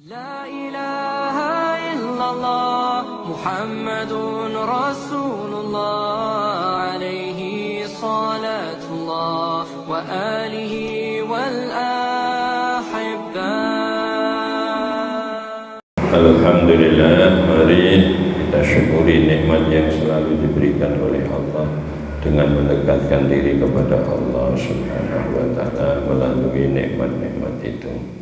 لا إله إلا الله محمد رسول الله عليه صلاة الله وآله والأحبة. Alhamdulillah, mari kita syukuri nikmat yang selalu diberikan oleh Allah dengan mendekatkan diri kepada Allah Subhanahu wa ta'ala melalui nikmat-nikmat itu.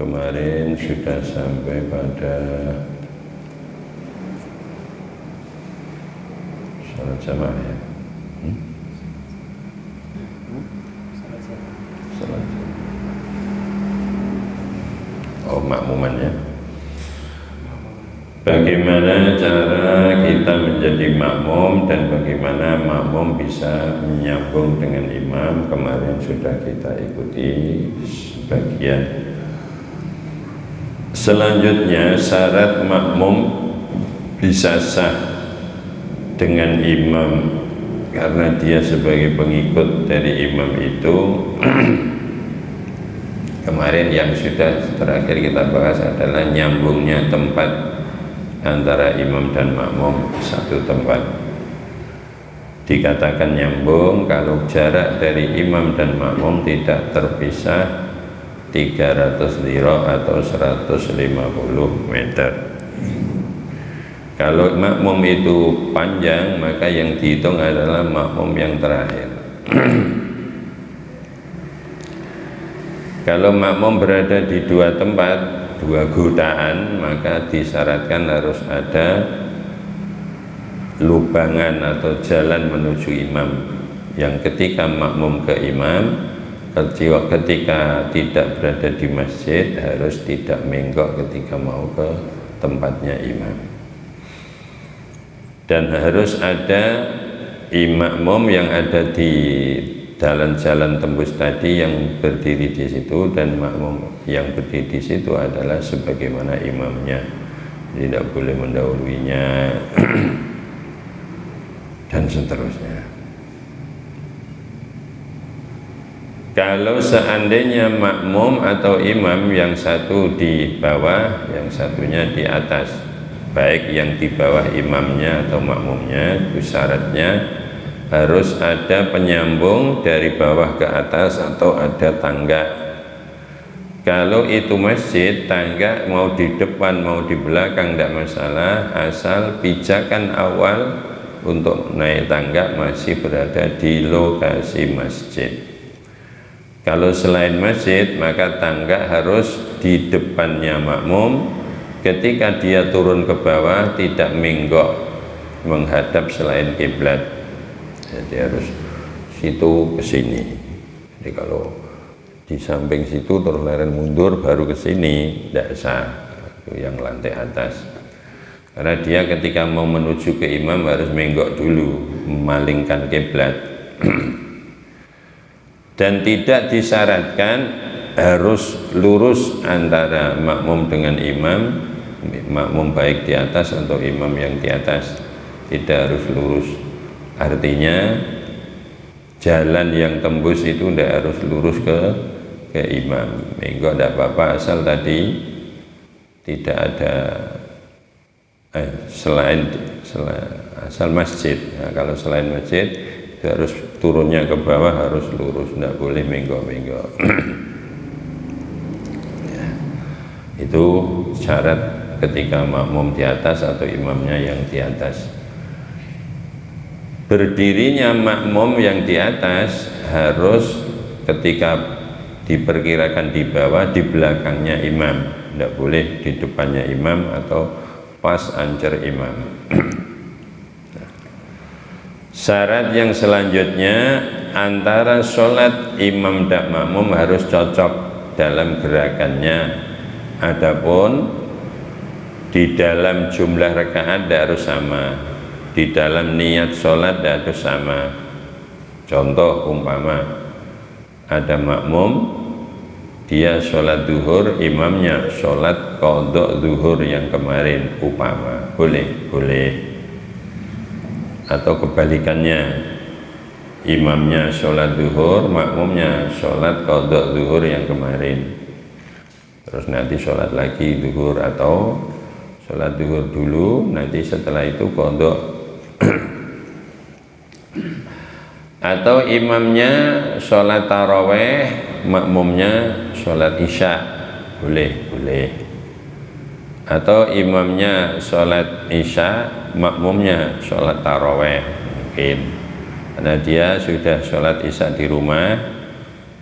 Kemarin sudah sampai pada salat jamaah ya. Salat. Oh, makmumannya. Bagaimana cara kita menjadi makmum dan bagaimana makmum bisa menyambung dengan imam, kemarin sudah kita ikuti sebagian. Selanjutnya, syarat makmum bisa sah dengan imam karena dia sebagai pengikut dari imam itu. Kemarin yang sudah terakhir kita bahas adalah nyambungnya tempat antara imam dan makmum satu tempat. Dikatakan nyambung kalau jarak dari imam dan makmum tidak terpisah 300 dhira atau 150 meter. Kalau makmum itu panjang, maka yang dihitung adalah makmum yang terakhir. Kalau makmum berada di dua tempat, dua godaan, maka disyaratkan harus ada lubangan atau jalan menuju imam, yang ketika makmum ke imam, ketika tidak berada di masjid harus tidak menggok ketika mau ke tempatnya imam. Dan harus ada makmum yang ada di jalan-jalan tembus tadi yang berdiri di situ, dan makmum yang berdiri di situ adalah sebagaimana imamnya, tidak boleh mendahuluinya dan seterusnya. Kalau seandainya makmum atau imam yang satu di bawah, yang satunya di atas, baik yang di bawah imamnya atau makmumnya, itu syaratnya harus ada penyambung dari bawah ke atas atau ada tangga. Kalau itu masjid, tangga mau di depan mau di belakang tidak masalah, asal pijakan awal untuk naik tangga masih berada di lokasi masjid. Kalau selain masjid, maka tangga harus di depannya makmum. Ketika dia turun ke bawah tidak menggok menghadap selain kiblat, jadi harus situ ke sini. Jadi kalau di samping situ terus leren mundur baru ke sini tidak sah, itu yang lantai atas. Karena dia ketika mau menuju ke imam harus menggok dulu, memalingkan kiblat. Dan tidak disyaratkan harus lurus antara makmum dengan imam, makmum baik di atas atau imam yang di atas, tidak harus lurus. Artinya jalan yang tembus itu tidak harus lurus ke imam, menggok tidak apa-apa, asal tadi tidak ada asal masjid. Nah, kalau selain masjid itu harus turunnya ke bawah harus lurus, tidak boleh menggok-menggok. Ya, itu syarat ketika makmum di atas atau imamnya yang di atas. Berdirinya makmum yang di atas harus ketika diperkirakan di bawah, di belakangnya imam, tidak boleh di depannya imam atau pas ancer imam. Syarat yang selanjutnya, antara sholat imam dan makmum harus cocok dalam gerakannya. Adapun di dalam jumlah rakaat tidak harus sama, di dalam niat sholat tidak harus sama. Contoh umpama ada makmum, dia sholat duhur, imamnya sholat qadha duhur yang kemarin, umpama boleh. Atau kebalikannya, imamnya sholat duhur, makmumnya sholat qadha duhur yang kemarin, terus nanti sholat lagi duhur, atau sholat duhur dulu, nanti setelah itu qadha. Atau imamnya sholat taraweh, makmumnya sholat isya, boleh. Atau imamnya sholat isya, makmumnya sholat taraweh, mungkin karena dia sudah sholat isya di rumah.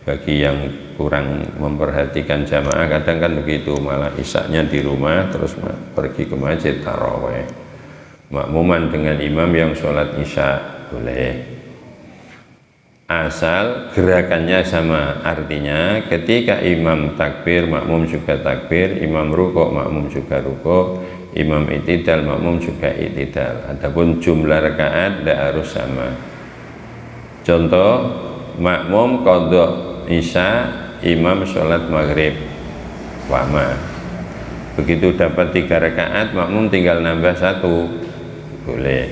Bagi yang kurang memperhatikan jamaah, kadang kan begitu, malah isyanya di rumah terus pergi ke masjid taraweh, makmuman dengan imam yang sholat isya, boleh. Asal gerakannya sama, artinya ketika imam takbir, makmum juga takbir, imam rukuk, makmum juga rukuk, imam i'tidal, makmum juga i'tidal. Adapun jumlah rakaat tidak harus sama. Contoh, makmum qadha isya, imam sholat maghrib, wama. Begitu dapat 3 rakaat, makmum tinggal nambah 1, boleh.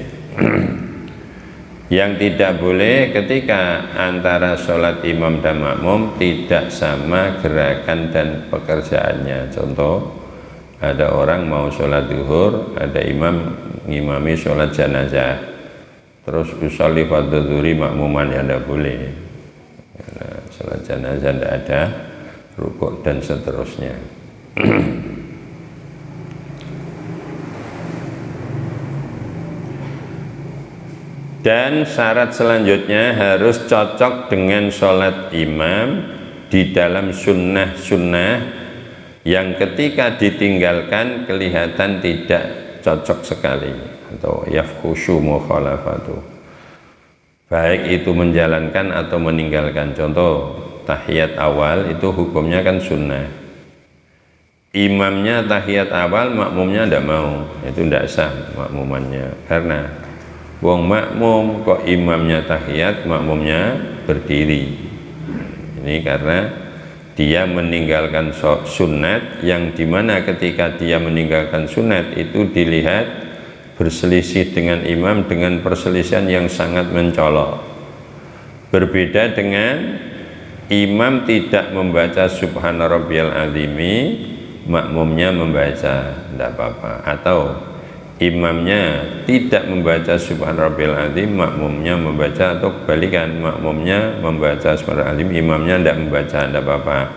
Yang tidak boleh ketika antara sholat imam dan makmum tidak sama gerakan dan pekerjaannya. Contoh, ada orang mau sholat duhur, ada imam ngimami sholat jenazah, terus usolli fadzuhuri makmuman, ya tidak boleh. Karena sholat jenazah tidak ada rukuk dan seterusnya. Dan syarat selanjutnya harus cocok dengan sholat imam di dalam sunnah-sunnah yang ketika ditinggalkan kelihatan tidak cocok sekali, atau yafkhushu mukhalafatu, baik itu menjalankan atau meninggalkan. Contoh, tahiyat awal itu hukumnya kan sunnah, imamnya tahiyat awal, makmumnya tidak mau, itu tidak sah makmumannya. Karena wong makmum kok imamnya tahiyat, makmumnya berdiri. Ini karena dia meninggalkan sunat, yang dimana ketika dia meninggalkan sunat itu dilihat berselisih dengan imam dengan perselisihan yang sangat mencolok. Berbeda dengan imam tidak membaca subhana rabbiyal azimi, makmumnya membaca, tidak apa-apa. Atau imamnya tidak membaca subhana rabbiyal azim, makmumnya membaca, atau kebalikan, makmumnya membaca subhana azim, imamnya tidak membaca, tidak apa-apa.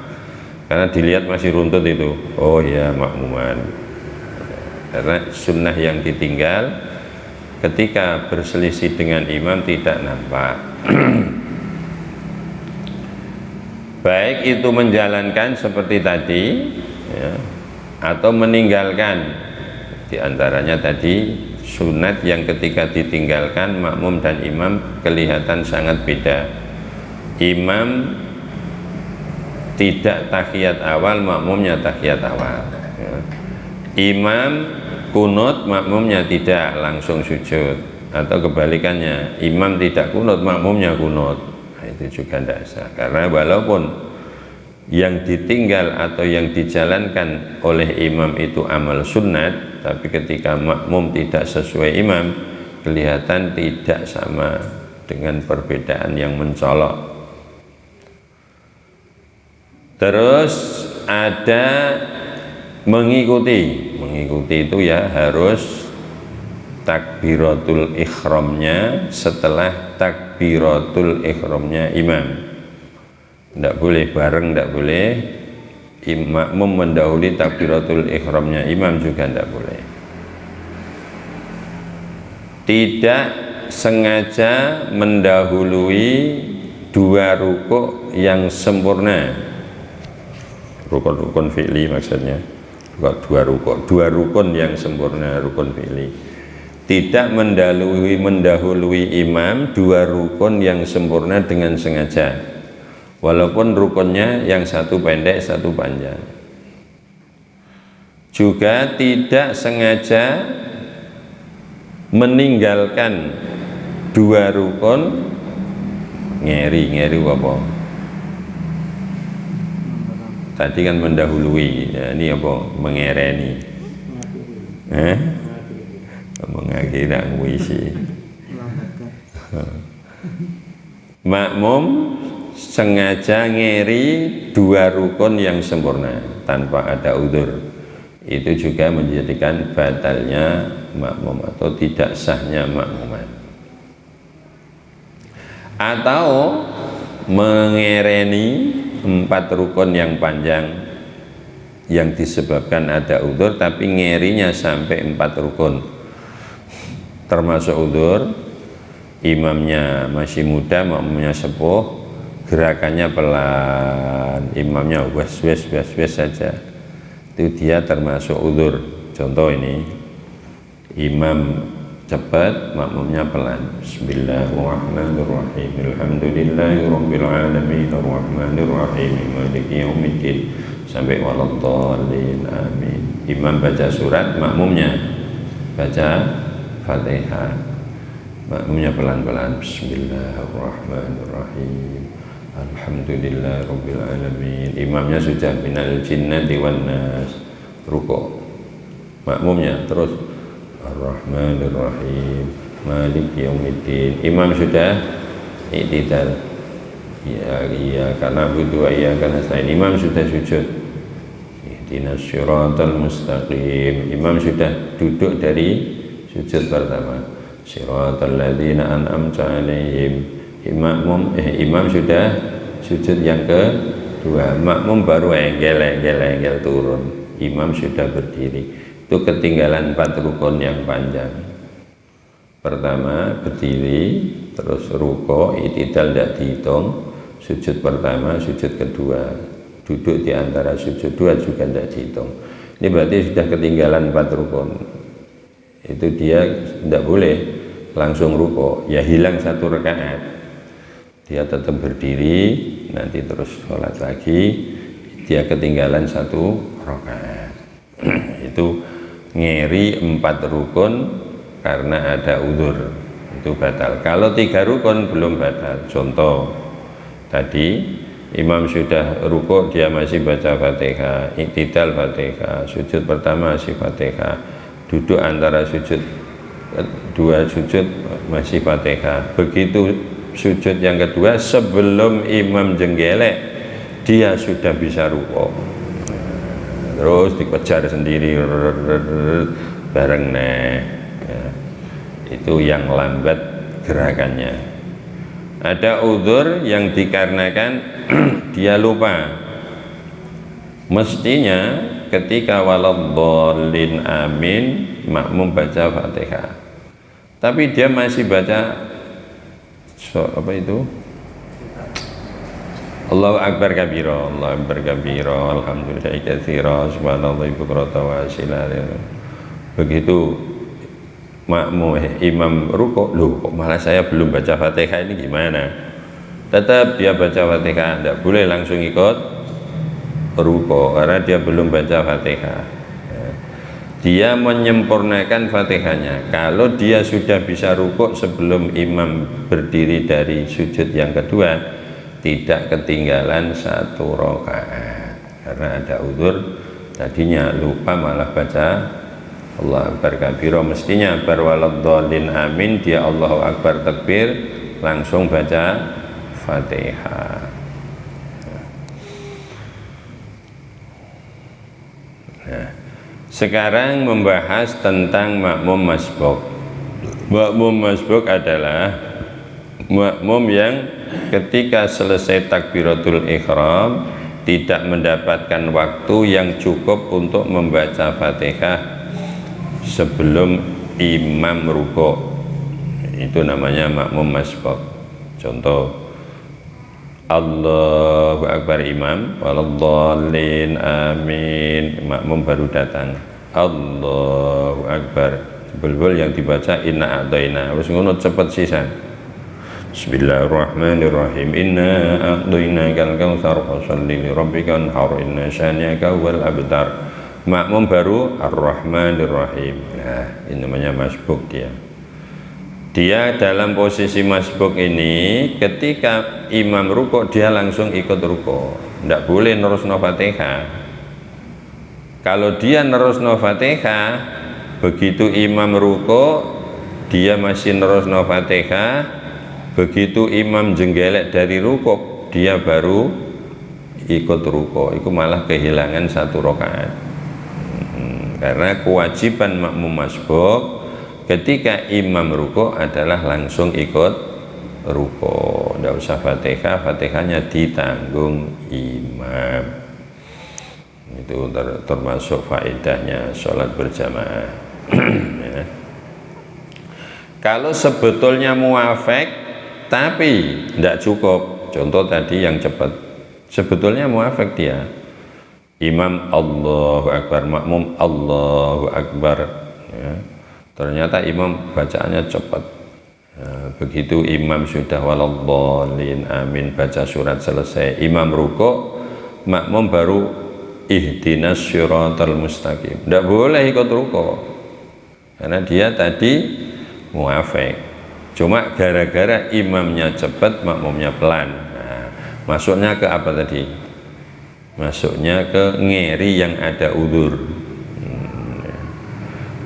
Karena dilihat masih runtut itu, oh ya makmuman. Karena sunnah yang ditinggal ketika berselisih dengan imam tidak nampak. Baik itu menjalankan seperti tadi, ya, atau meninggalkan. Di antaranya tadi sunat yang ketika ditinggalkan makmum dan imam kelihatan sangat beda. Imam tidak tahiyat awal, makmumnya tahiyat awal, ya. Imam kunut, makmumnya tidak, langsung sujud. Atau kebalikannya, imam tidak kunut, makmumnya kunut. Nah, itu juga tidak sah. Karena walaupun yang ditinggal atau yang dijalankan oleh imam itu amal sunnat, tapi ketika makmum tidak sesuai imam, kelihatan tidak sama, dengan perbedaan yang mencolok. Terus ada mengikuti itu ya harus takbiratul ihramnya setelah takbiratul ihramnya imam. Tidak boleh bareng, tidak boleh. Makmum mendahului takbiratul ihramnya imam juga tidak boleh. Tidak sengaja mendahului 2 rukuk yang sempurna, rukun fi'li maksudnya, 2 rukun yang sempurna, rukun fi'li. Tidak mendahului imam 2 rukun yang sempurna dengan sengaja, walaupun rukunnya yang satu pendek satu panjang. Juga tidak sengaja meninggalkan 2 rukun, ngeri apa? Tadi kan mendahului, ya, ini apa? Mengereni, mengakhiri ngwisi. Makmum sengaja ngeri 2 rukun yang sempurna, tanpa ada udzur, itu juga menjadikan batalnya makmum atau tidak sahnya makmuman. Atau mengereni 4 rukun yang panjang yang disebabkan ada udzur, tapi ngerinya sampai 4 rukun, termasuk udzur, imamnya masih muda, makmumnya sepuh, gerakannya pelan, imamnya wes saja, itu dia termasuk udzur. Contoh ini, imam cepat, makmumnya pelan. Bismillahirrahmanirrahim. Alhamdulillahirabbil alamin arrahmanirrahim maliki yaumiddin sampai waladhdallin amin. Imam baca surat, makmumnya baca Fatihah. Makmumnya pelan-pelan. Bismillahirrahmanirrahim. Alhamdulillahirabbil alamin. Imamnya sudah minal jinnati wan nas, rukuk. Makmumnya terus Ar-Rahmanir-Rahim Maliki Yaumiddin. Imam sudah i'tidal. Ya karena butuh ya karena selain imam sudah sujud. Ihdinas siratal mustaqim. Imam sudah duduk dari sujud pertama. Siratal ladzina an'amta 'alaihim. Imam sudah sujud yang kedua. Makmum baru enggel turun. Imam sudah berdiri. Itu ketinggalan 4 rukun yang panjang. Pertama berdiri, terus ruko, i'tidal tidak dihitung, sujud pertama, sujud kedua, duduk di antara sujud 2 juga tidak dihitung. Ini berarti sudah ketinggalan 4 rukun. Itu dia tidak boleh langsung ruko, ya hilang 1 rakaat. Dia tetap berdiri, nanti terus sholat lagi, dia ketinggalan 1 rakaat. Itu ngeri 4 rukun karena ada udzur, itu batal. Kalau 3 rukun belum batal. Contoh tadi, imam sudah rukuk, dia masih baca Fatihah, i'tidal Fatihah, sujud pertama masih Fatihah, duduk antara sujud 2 sujud masih Fatihah. Begitu sujud yang kedua, sebelum imam jenggelek, dia sudah bisa rukuk, terus dikejar sendiri bareng ya. Itu yang lambat gerakannya. Ada udzur yang dikarenakan dia lupa. Mestinya ketika waladhdallin amin, makmum baca Fatihah, tapi dia masih baca apa itu? Allahu akbar kabira, Allahu akbar kabira, alhamdulillahi katsira, subhanallahi bukratan wa asila. Begitu makmum imam rukuk, loh kok malah saya belum baca Fatihah, ini gimana? Tetap dia baca Fatihah, tidak boleh langsung ikut rukuk karena dia belum baca Fatihah. Dia menyempurnakan Fatihahnya. Kalau dia sudah bisa rukuk sebelum imam berdiri dari sujud yang kedua, tidak ketinggalan 1 rakaat karena ada udzur. Tadinya lupa malah baca Allahu akbar kabira, mestinya bar waladhdallin amin, dia Allahu akbar takbir, langsung baca Fatihah. Nah, sekarang membahas tentang makmum masbuk. Makmum masbuk adalah makmum yang ketika selesai takbiratul ihram tidak mendapatkan waktu yang cukup untuk membaca Fatihah sebelum imam rukuk. Itu namanya makmum masbuk. Contoh, Allahu akbar imam, waladhdallin amin, makmum baru datang, Allahu akbar, jebul yang dibaca inna a'taina, wis ngono cepet sisan. Bismillahirrahmanirrahim. Inna a'tainakal kautsar fasholli li rabbika wanhar inna syani'aka huwal abtar. Makmum baru Ar-Rahmanir-Rahim. Nah, ini namanya masbuk dia. Dia dalam posisi masbuk ini, ketika imam rukuk dia langsung ikut rukuk. Tidak boleh nerusno Fatihah. Kalau dia nerusno Fatihah, begitu imam rukuk dia masih nerusno Fatihah. Begitu imam jenggelek dari rukuk, dia baru ikut ruko, itu malah kehilangan 1 rakaat. Karena kewajiban makmum masbuk ketika imam ruko adalah langsung ikut ruko, tidak usah fatihah, fatihahnya ditanggung imam. Itu termasuk faedahnya sholat berjamaah. Ya. Kalau sebetulnya muafek tapi tidak cukup, contoh tadi yang cepat, sebetulnya muafek dia, imam Allahu Akbar, makmum Allahu Akbar, ya. Ternyata imam bacaannya cepat. Begitu imam sudah waladhdallin amin baca surat selesai, imam ruko, makmum baru ihdinas syiratal mustaqim, tidak boleh ikut ruko karena dia tadi muafik. Cuma gara-gara imamnya cepat, makmumnya pelan. Nah, masuknya ke apa tadi? Masuknya ke ngeri yang ada udzur.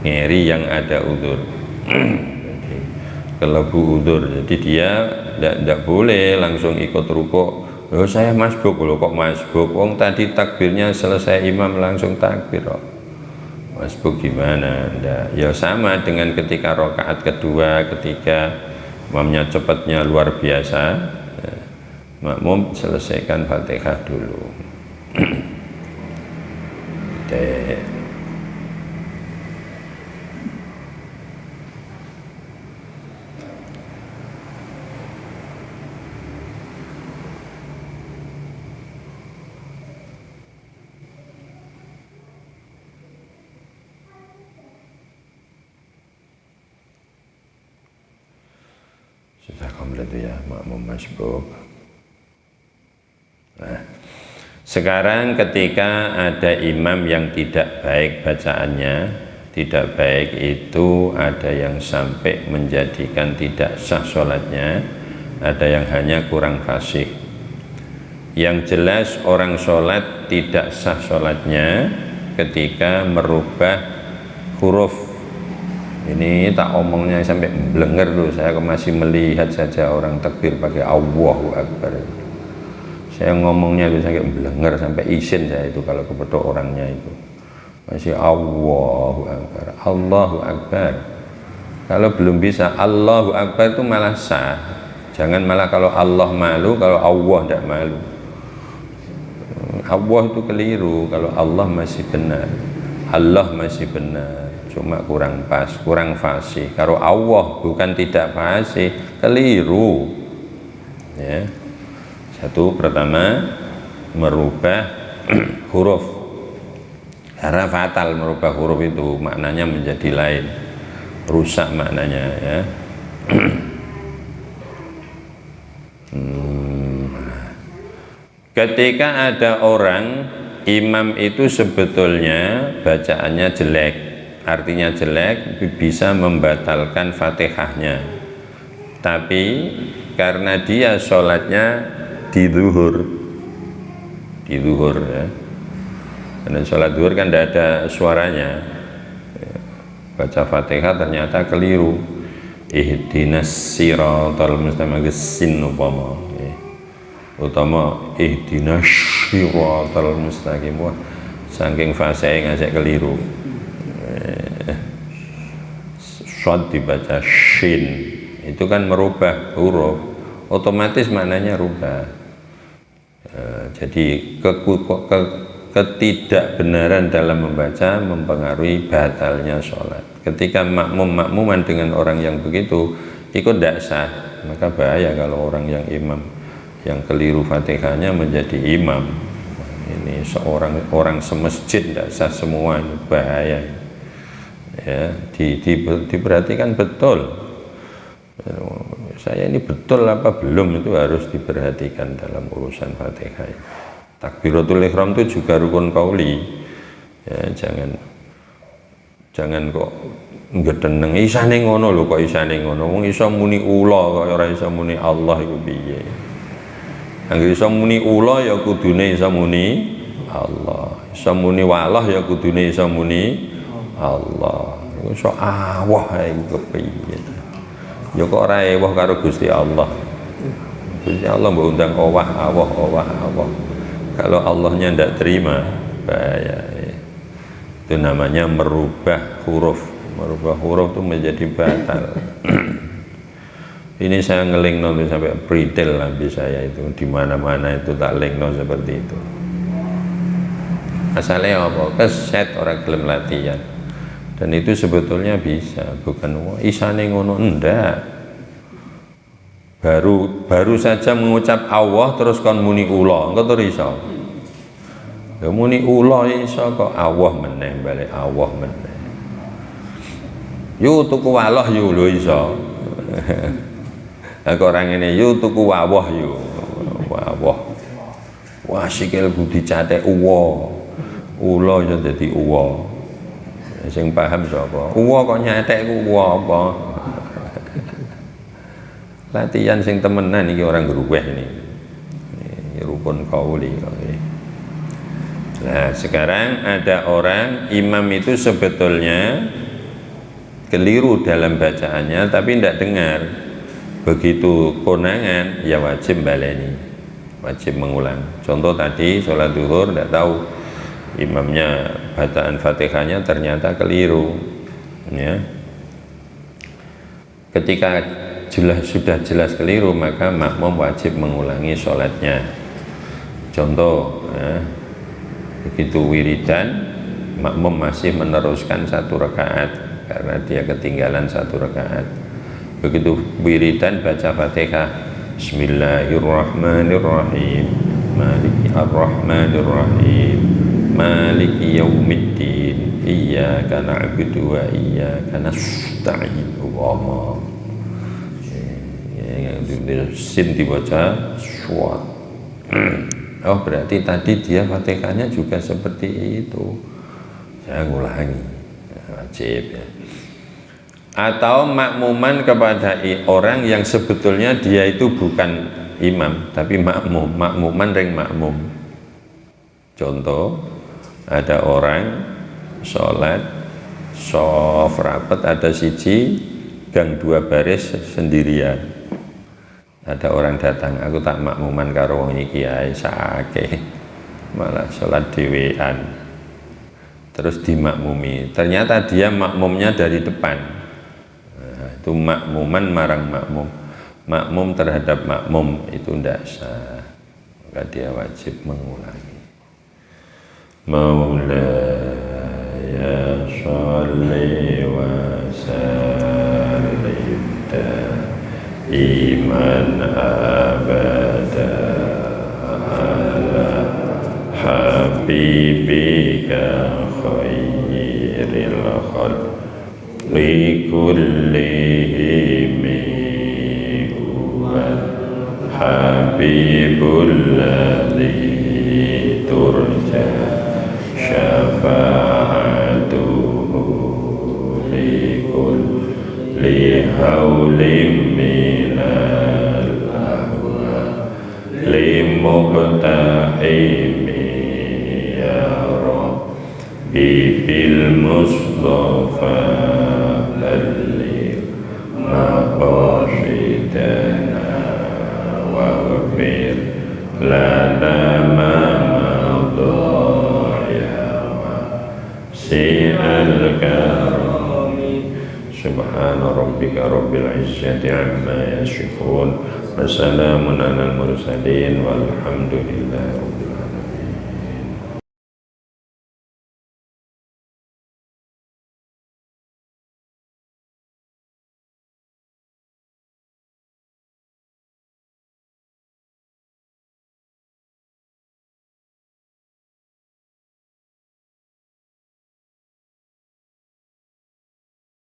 Ngeri yang ada udzur. Kelebu udzur, jadi dia tidak boleh langsung ikut ruko. Oh, saya masbuk loh, kok masbuk? Wong tadi takbirnya selesai imam langsung takbir kok. Masbuk gimana? Nggak. Ya sama dengan ketika rakaat kedua, ketika imamnya cepatnya luar biasa, ya, makmum selesaikan fatihah dulu. Sudah komplit ya makmum masbuk. Nah, sekarang ketika ada imam yang tidak baik bacaannya, tidak baik itu ada yang sampai menjadikan tidak sah sholatnya, ada yang hanya kurang fasih. Yang jelas orang sholat tidak sah sholatnya ketika merubah huruf. Ini tak omongnya sampai blenger dulu, saya masih melihat saja orang takbir pakai Allahu Akbar. Saya ngomongnya itu sampai blenger, sampai isin saya itu kalau kepada orangnya itu. Masih Allahu Akbar, Allahu Akbar. Kalau belum bisa Allahu Akbar itu malah sah. Jangan malah kalau Allah malu, kalau Allah tidak malu. Allah itu keliru, kalau Allah masih benar. Allah masih benar. Cuma kurang pas, kurang fasih. Kalau Allah bukan tidak fasih, keliru. Ya. Satu, pertama merubah huruf. Karena fatal merubah huruf itu maknanya menjadi lain, rusak maknanya ya. Ketika ada orang imam itu sebetulnya bacaannya jelek, artinya jelek, bisa membatalkan fatihahnya, tapi karena dia sholatnya di zuhur ya, karena sholat zuhur kan tidak ada suaranya, baca fatihah ternyata keliru, ihdinas siratal mustaqim utama ihdinas siratal mustaqim, saking fasih ngajak keliru. Shod dibaca shin, itu kan merubah huruf, otomatis maknanya rubah. Jadi ketidakbenaran dalam membaca mempengaruhi batalnya sholat. Ketika makmuman dengan orang yang begitu ikut tidak sah, maka bahaya kalau orang yang imam yang keliru fatihahnya menjadi imam. Ini seorang orang semasjid tidak sah semua, ini bahaya. Ya, diperhatikan betul. Saya ini betul apa belum, itu harus diperhatikan dalam urusan fatihah. Takbiratul ihram itu juga rukun qauli. Ya, jangan kok ngedeneng isane ngono lho, kok isane ngono. Wong iso muni ula kok ora iso muni Allah iku piye? Anggere iso muni ula ya kudune iso muni Allah. Iso muni walah ya kudune iso muni Allah. Iso awah iku kepiye? Ya kok ora ewah karo Gusti Allah. Gusti Allah mbok undang owah awah. Kalau Allahnya tidak terima, bahaya. Itu namanya merubah huruf itu menjadi batal. Ini saya ngelingno sampai bridel lambi saya itu, di mana-mana itu tak lingno seperti itu. Asalnya apa? Keset orang gelem latihan. Dan itu sebetulnya bisa, bukan isane ngono, ndak. Baru saja mengucap Allah terus kon muni ula, engko terus iso. Ya muni ula iso kok Allah meneh, balik Allah meneh. Yu tuku walah yu lho iso. Kok orang ini yu tuku wawah yu. Wawah. Wah sikil budi catek uwa. Ula iso dadi uwa. Sing paham sapa? Uwa kok nyatek ku uwa apa? Latihan sing temenan iki orang gruweh ini. Rukun qauli. Nah, sekarang ada orang imam itu sebetulnya keliru dalam bacaannya tapi tidak dengar. Begitu konangan ya wajib baleni, wajib mengulang. Contoh tadi sholat zuhur tidak tahu imamnya bacaan Fatihahnya ternyata keliru, ya. Ketika sudah jelas keliru maka makmum wajib mengulangi sholatnya. Contoh, ya, begitu wiridan makmum masih meneruskan 1 rakaat karena dia ketinggalan 1 rakaat. Begitu wiridan baca Fatihah, Bismillahirrahmanirrahim, Maliki ar-Rahmanirrahim, Maliki yaumiddin, Iyyaka na'budu wa iyyaka nasta'in. Allahumma sin dibaca suat. Oh berarti tadi dia Fatihahnya juga seperti itu. Saya ngulangi, wajib ya. Atau makmuman kepada orang yang sebetulnya dia itu bukan imam tapi makmuman ring makmum. Contoh, ada orang sholat soft rapet, ada siji gang 2 baris sendirian. Ada orang datang, aku tak makmuman karo wong iki ae sakeh, malah sholat dhewean. Terus dimakmumi, ternyata dia makmumnya dari depan. Itu makmuman marang makmum terhadap makmum itu tidak sah, maka dia wajib mengulangi. Maulaya sholli wa sallim iman abada ala habibika khairil khalqi kullihim huwa habibul ladzi turja syafa'atuhu li kulli haulin minal ahwa limuqtahimi ya Rabbi bil Mustafa balligh maqasidana waghfir lana ma madha ya wasi'al karami. Subhana rabbika rabbil izzati amma yasifun wa salamun alal mursalin walhamdulillahi rabbil